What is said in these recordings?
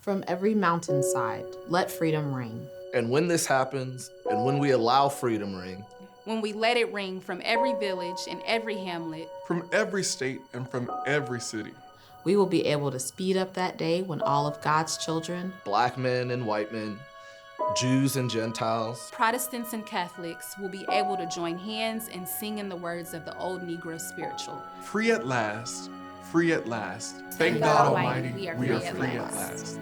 From every mountainside, let freedom ring. And when this happens, and when we allow freedom ring, when we let it ring from every village and every hamlet, from every state and from every city, we will be able to speed up that day when all of God's children, Black men and white men, Jews and Gentiles, Protestants and Catholics will be able to join hands and sing in the words of the old Negro spiritual. Free at last, free at last. Thank God Almighty, we are free at last.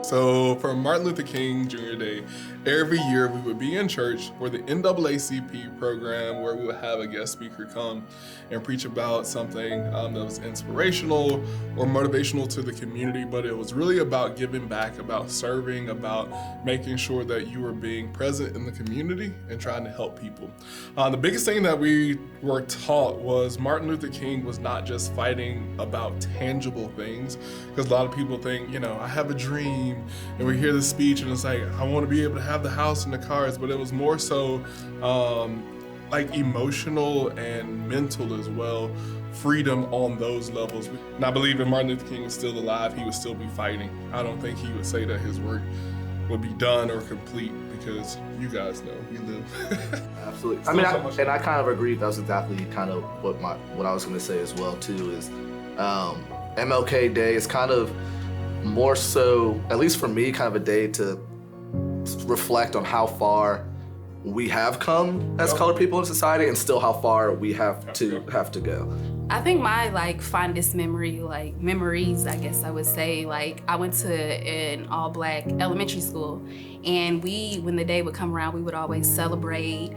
So for Martin Luther King Jr. Day, every year we would be in church for the NAACP program where we would have a guest speaker come and preach about something that was inspirational or motivational to the community, but it was really about giving back, about serving, about making sure that you were being present in the community and trying to help people. The biggest thing that we were taught was Martin Luther King was not just fighting about tangible things, because a lot of people think, you know, I have a dream, and we hear the speech and it's like, I want to be able to have the house and the cars, but it was more so like emotional and mental as well, freedom on those levels. And I believe if Martin Luther King was still alive, he would still be fighting. I don't think he would say that his work would be done or complete, because you guys know, we live. Absolutely. I mean, I kind of agree. That was exactly kind of what I was going to say as well too, is MLK Day is kind of more so, at least for me, kind of a day to reflect on how far we have come as colored people in society, and still how far we have to go. I think my fondest memories, I guess I would say, I went to an all-Black elementary school, and when the day would come around, we would always celebrate,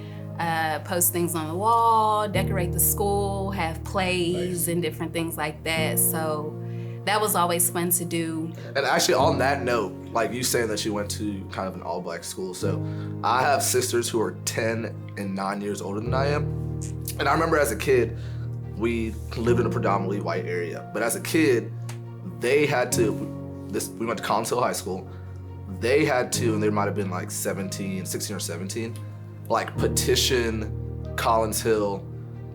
post things on the wall, decorate the school, have plays and different things like that. So that was always fun to do. And actually, on that note, like you saying that you went to kind of an all-Black school, so I have sisters who are 10 and 9 years older than I am. And I remember as a kid, we lived in a predominantly white area, but as a kid, we went to Collins Hill High School. They had to, and there might have been 16 or 17, petition Collins Hill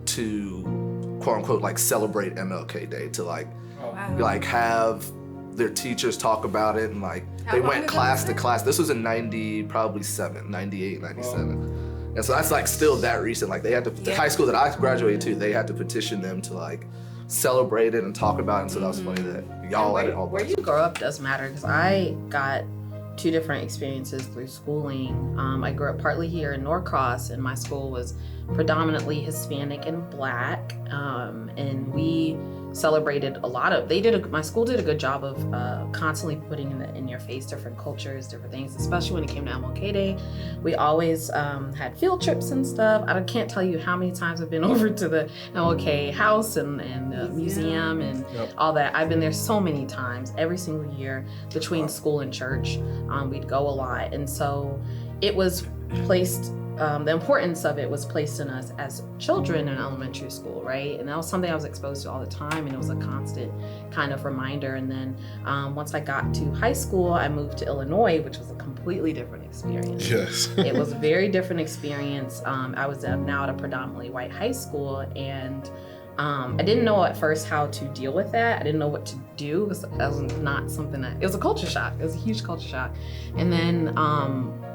to quote unquote celebrate MLK Day, to have their teachers talk about it, and they went class to class. This was in 98, 97. And so that's still that recent. They had to, the high school that I graduated to, they had to petition them to celebrate it and talk about it. And so that was funny that y'all at it all. Where you grow up does matter, because I got two different experiences through schooling. I grew up partly here in Norcross, and my school was predominantly Hispanic and Black, and we celebrated a lot of, my school did a good job of constantly putting in your face different cultures, different things, especially when it came to MLK Day. We always had field trips and stuff. I can't tell you how many times I've been over to the MLK house and the museum and all that. I've been there so many times, every single year between school and church. We'd go a lot. And so it was placed, the importance of it was placed in us as children in elementary school, right? And that was something I was exposed to all the time, and it was a constant kind of reminder. And then once I got to high school, I moved to Illinois, which was a completely different experience. Yes. It was a very different experience. I was now at a predominantly white high school, and I didn't know at first how to deal with that. I didn't know what to do. That was not something it was a culture shock. It was a huge culture shock. And then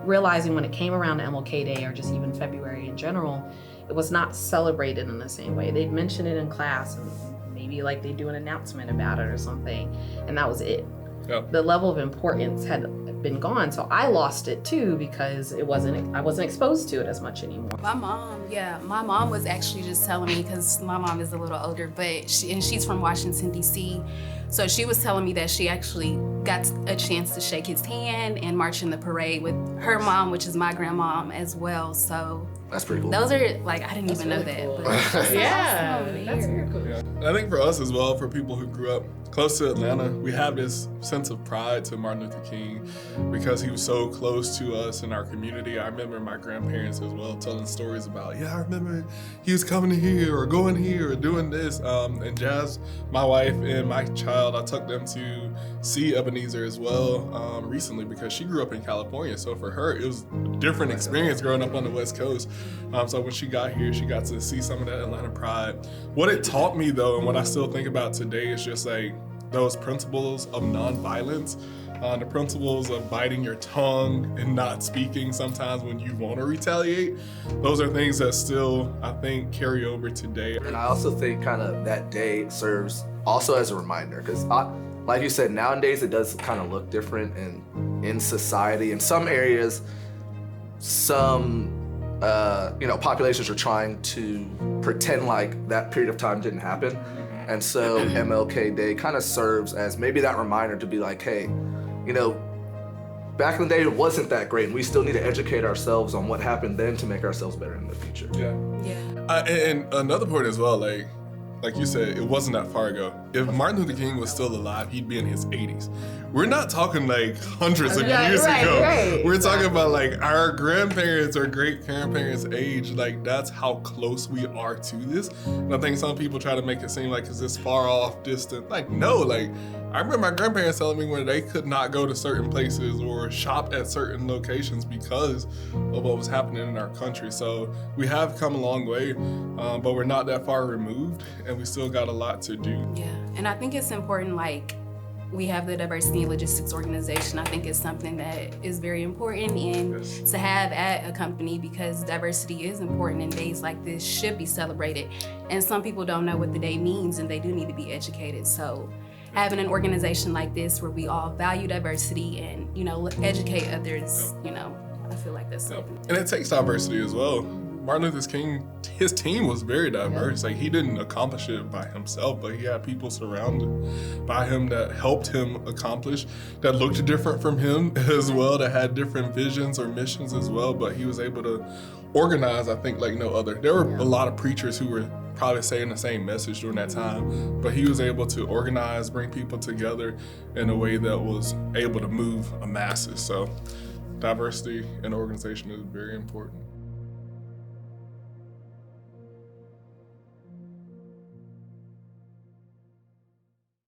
realizing when it came around to MLK Day, or just even February in general, it was not celebrated in the same way. They'd mention it in class, and maybe they do an announcement about it or something, and that was it. Yep. The level of importance had been gone, so I lost it too, because I wasn't exposed to it as much anymore. My mom was actually just telling me, because my mom is a little older, but she's from Washington, D.C., so she was telling me that she actually got a chance to shake his hand and march in the parade with her mom, which is my grandmom as well. So that's pretty cool. Those are I didn't even know that. Cool. But that's very cool. Yeah. I think for us as well, for people who grew up close to Atlanta, we have this sense of pride to Martin Luther King because he was so close to us in our community. I remember my grandparents as well telling stories about, I remember he was coming here or going here or doing this. And Jazz, my wife, and my child, I took them to see Ebenezer as well recently, because she grew up in California. So for her, it was a different experience growing up on the West Coast. So when she got here, she got to see some of that Atlanta pride. What it taught me though, and what I still think about today, is just those principles of nonviolence, the principles of biting your tongue and not speaking sometimes when you want to retaliate. Those are things that still, I think, carry over today. And I also think kind of that day serves also as a reminder, because like you said, nowadays it does kind of look different in society. In some areas, some populations are trying to pretend like that period of time didn't happen. And so MLK Day kind of serves as maybe that reminder to be like, hey, back in the day it wasn't that great, and we still need to educate ourselves on what happened then to make ourselves better in the future. And another point as well, like you said, it wasn't that far ago. If Martin Luther King was still alive, he'd be in his 80s. We're not talking like hundreds of years ago. Right. We're talking about like our grandparents or great-grandparents' age. Like, that's how close we are to this. And I think some people try to make it seem like it's this far off, distant. Like, no, like, I remember my grandparents telling me when they could not go to certain places or shop at certain locations because of what was happening in our country. So we have come a long way, but we're not that far removed, and we still got a lot to do. Yeah, and I think it's important, like, we have the Diversity and Logistics Organization. I think it's something that is very important and to have at a company, because diversity is important and days like this should be celebrated. And some people don't know what the day means and they do need to be educated. So having an organization like this where we all value diversity and, educate others, I feel like that's something. And it takes diversity as well. Martin Luther King, his team was very diverse. Like, he didn't accomplish it by himself, but he had people surrounded by him that helped him accomplish, that looked different from him as well, that had different visions or missions as well, but he was able to organize, I think, like no other. There were a lot of preachers who were probably saying the same message during that time, but he was able to organize, bring people together in a way that was able to move a masses. So diversity in organization is very important.